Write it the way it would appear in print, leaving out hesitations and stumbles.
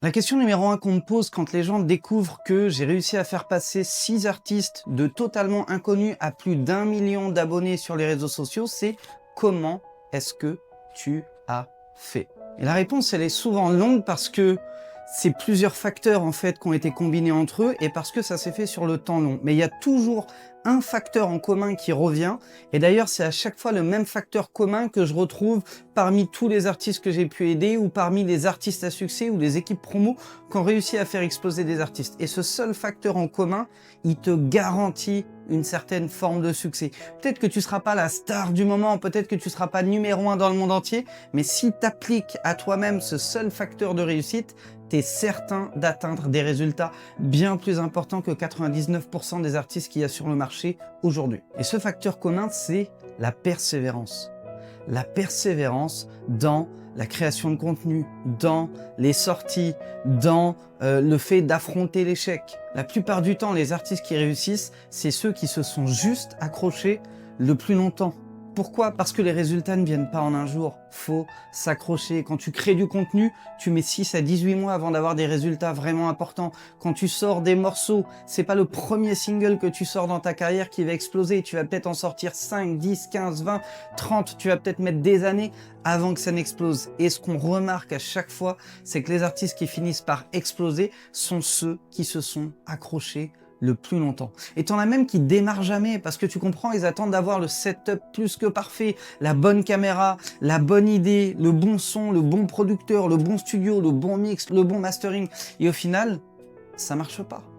La question numéro un qu'on me pose quand les gens découvrent que j'ai réussi à faire passer 6 artistes de totalement inconnus à plus d'1 million d'abonnés sur les réseaux sociaux, c'est: comment est-ce que tu as fait? Et la réponse, elle est souvent longue parce que c'est plusieurs facteurs en fait qui ont été combinés entre eux et parce que ça s'est fait sur le temps long. Mais il y a toujours un facteur en commun qui revient, et d'ailleurs c'est à chaque fois le même facteur commun que je retrouve parmi tous les artistes que j'ai pu aider ou parmi les artistes à succès ou les équipes promo qui ont réussi à faire exploser des artistes. Et ce seul facteur en commun, il te garantit une certaine forme de succès. Peut-être que tu ne seras pas la star du moment, peut-être que tu ne seras pas numéro 1 dans le monde entier, mais si tu appliques à toi-même ce seul facteur de réussite, tu es certain d'atteindre des résultats bien plus importants que 99% des artistes qu'il y a sur le marché aujourd'hui. Et ce facteur commun, c'est la persévérance. La persévérance dans la création de contenu, dans les sorties, dans le fait d'affronter l'échec. La plupart du temps, les artistes qui réussissent, c'est ceux qui se sont juste accrochés le plus longtemps. Pourquoi? Parce que les résultats ne viennent pas en un jour. Faut s'accrocher. Quand tu crées du contenu, tu mets 6 à 18 mois avant d'avoir des résultats vraiment importants. Quand tu sors des morceaux, c'est pas le premier single que tu sors dans ta carrière qui va exploser. Tu vas peut-être en sortir 5, 10, 15, 20, 30. Tu vas peut-être mettre des années avant que ça n'explose. Et ce qu'on remarque à chaque fois, c'est que les artistes qui finissent par exploser sont ceux qui se sont accrochés le plus longtemps. Et t'en as même qui démarrent jamais, parce que tu comprends, ils attendent d'avoir le setup plus que parfait, la bonne caméra, la bonne idée, le bon son, le bon producteur, le bon studio, le bon mix, le bon mastering. Et au final, ça marche pas.